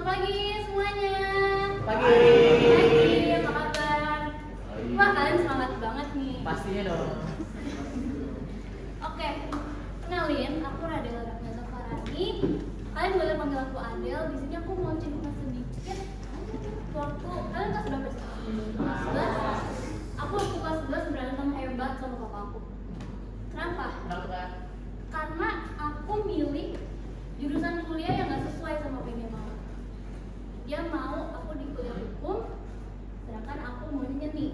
pagi semuanya. Pagi. Pagi, apa kabar? Wah, kalian semangat banget nih. Pastinya dong. Oke, kenalin, aku Radela Ragnata Farani. Kalian boleh panggil aku Adel. Di sini aku mau cerita sedikit. Waktu kalian kelas berapa sih? Kelas 11. Aku waktu kelas 11 berantem hebat sama papaku. Kenapa? Kenapa? Karena aku milih jurusan kuliah yang gak sesuai sama apa yang dia mau. Dia mau aku di kuliah hukum, sedangkan aku mau nyeni.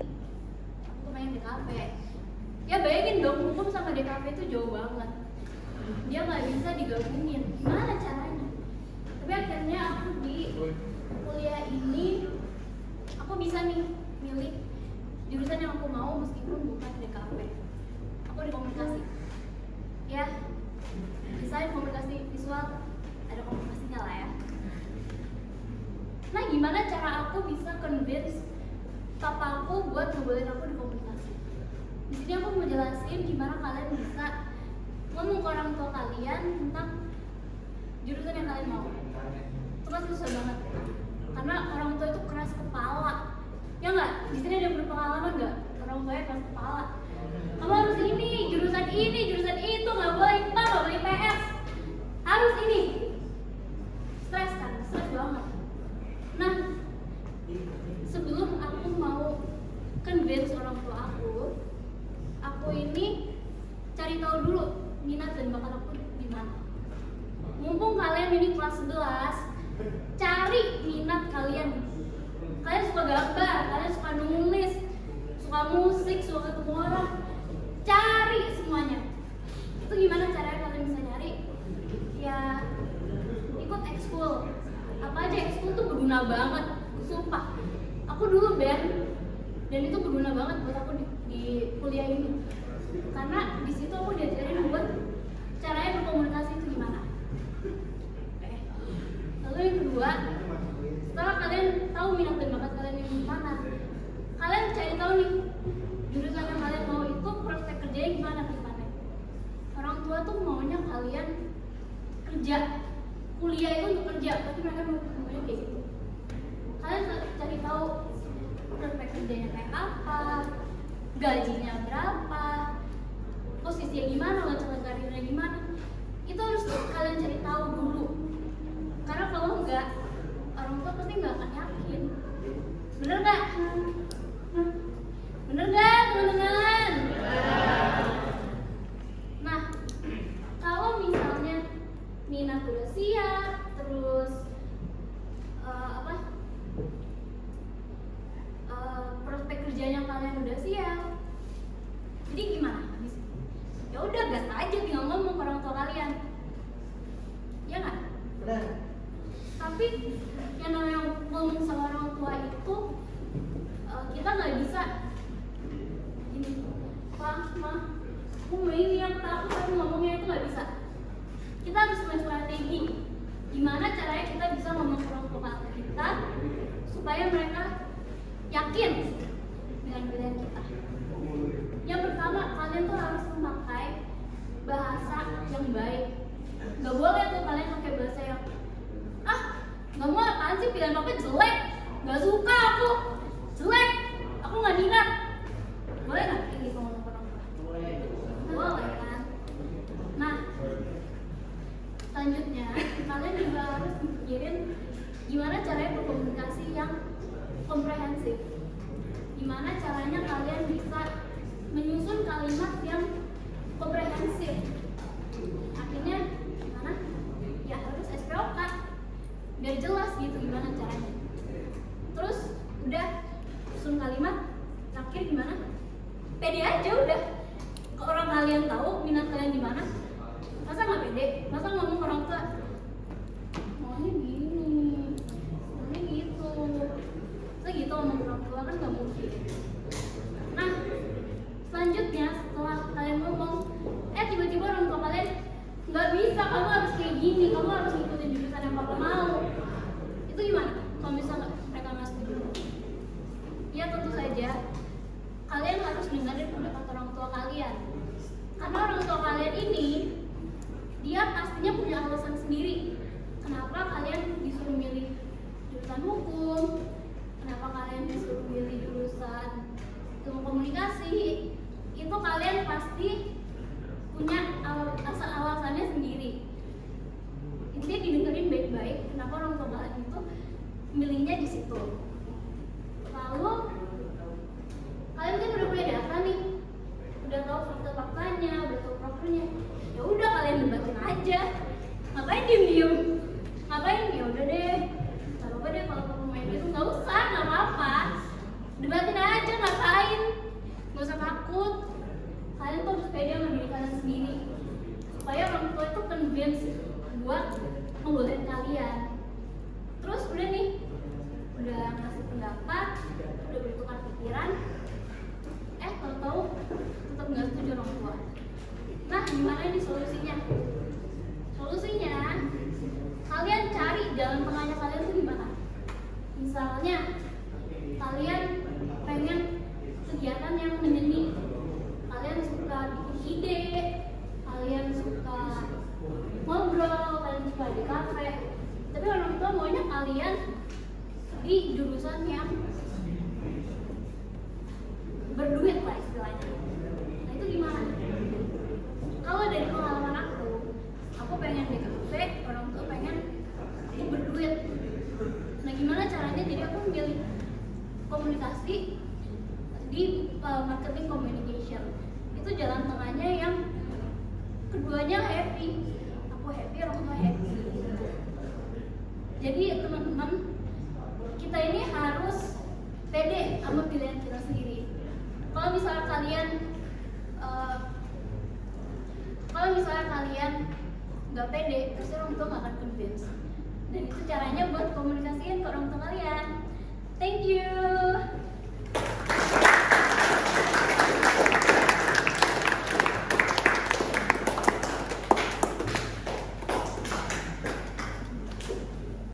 Aku main di kafe. Ya bayangin dong, hukum sama DKV itu jauh banget. Dia nggak bisa digabungin. Gimana caranya? Tapi akhirnya aku di kuliah ini, aku bisa nih milih jurusan yang aku mau meskipun bukan DKV. Aku di komunikasi. Ya, desain komunikasi visual, ada komunikasinya lah ya. Nah, gimana cara aku bisa convince papaku buat ngebolehin aku di komunikasi? Di sini aku mau jelasin gimana kalian bisa ngomong ke orang tua kalian tentang jurusan yang kalian mau. Itu kan susah banget, karena orang tua itu keras kepala. Ya nggak? Di sini ada yang berpengalaman nggak? Orang tuanya keras kepala. Kamu harus ini, jurusan itu, nggak boleh IPA, nggak boleh IPS, harus ini. Stres kan? Stres banget. Nah, sebelum aku mau convince orang tua aku ini cari tahu dulu minat dan bakat aku di mana. Mumpung kalian ini kelas 11, cari minat kalian. Kalian suka gambar, kalian suka nulis, suka musik, suka ketemu orang, cari semuanya. Itu gimana caranya kalian bisa nyari? Ya, ikut ekskul. Apa aja ekskul tuh berguna banget, sumpah. Aku dulu band dan itu berguna banget buat aku di kuliah ini. Karena di situ aku diajarin buat caranya berkomunikasi itu gimana. Oke. Lalu yang kedua, setelah kalian tahu minat dan bakat kalian yang di mana, kalian cari tahu nih jurusan yang kalian mau itu prospek kerjanya gimana ke depannya. Orang tua tuh maunya kalian kerja, kuliah itu untuk kerja, tapi mereka maunya kayak gitu. Kalian cari tahu prospek kerjanya kayak apa, gajinya berapa, posisinya gimana, loncat karirnya gimana. Itu harus kalian cari tahu dulu. Karena kalau enggak, orang tua pasti nggak akan yakin. Bener nggak? Bener nggak, teman-teman? Nah, kalau misalnya minat udah siap, terus prospek kerjanya kalian udah siap, jadi gimana? Ya udah, gas aja, tinggal ngomong ke orang tua kalian, ya nggak? Benar. Tapi yang namanya ngomong sama orang tua itu kita nggak bisa ini, Pak, Ma, aku mau ini, yang takut tapi ngomongnya itu nggak bisa. Kita harus punya strategi. Gimana caranya kita bisa ngomong ke orang tua kita supaya mereka yakin dengan pilihan kita. Yang pertama, kalian tuh harus memakai bahasa yang baik. Gak boleh tuh kalian pakai bahasa yang gak mau, apaan sih, pilihan papa jelek, gak suka aku, jelek, aku gak minat. Boleh gak kayak gitu ngomong ke orang tua? Boleh kan? Nah, selanjutnya kalian juga harus mikirin gimana caranya berkomunikasi yang komprehensif. Gimana caranya kalian bisa menyusun kalimat yang komprehensif. Akhirnya gimana? Ya harus SPOK biar jelas gitu gimana caranya. Terus udah susun kalimat, terakhir gimana? Pede aja udah. Kalau orang kalian tahu minat kalian di mana, masa nggak pede? Masa ngomong ke orang tua maunya gini, maunya gitu, masa gitu ngomong ke orang tua, kan nggak mungkin. Nah, selanjutnya setelah kalian ngomong, tiba-tiba orang tua kalian nggak bisa, kamu harus kayak gini, kamu harus ngikutin jurusan yang papa mau. Itu gimana? Kalau misalnya mereka nggak setuju, ya tentu saja kalian harus dengerin pendapat orang tua kalian. Karena orang tua kalian ini, dia pastinya punya alasan sendiri kenapa kalian disuruh milih milihnya di situ. Lalu kalian kan udah punya data nih, udah tahu fakta-faktanya, udah tahu prokernya. Ya udah kalian debatin aja. Ngapain diem-diem? Ngapain? Ya udah deh. Gak apa-apa deh kalau kamu main gitu, nggak usah, nggak apa-apa. Debatin aja, ngapain? Nggak usah takut. Kalian tuh harus pede sama diri kalian sendiri, supaya orang tua itu convince buat ngebolehin kalian. Terus udah nih, udah ngasih pendapat, udah bertukar pikiran, tahu-tahu tetap nggak setuju orang tua. Nah, gimana ini solusinya? Solusinya, kalian cari jalan tengahnya kalian tuh gimana? Misalnya, kalian pengen kegiatan yang menyeni, kalian suka bikin ide, kalian suka ngobrol, kalian suka di kafe, tapi orang tua maunya kalian di jurusan yang berduit lah istilahnya. Nah itu gimana? Kalau dari pengalaman aku pengen di kafe, orang tua pengen itu berduit. Nah gimana caranya? Jadi aku memilih komunikasi di marketing communication. Itu jalan tengahnya yang keduanya happy. Aku happy, orang tua happy. Jadi teman-teman, kita ini harus pede sama pilihan kita sendiri. Kalau misalnya kalian nggak pede, pasti orang tua nggak akan convince. Dan itu caranya buat komunikasiin ke orang tua kalian. Thank you.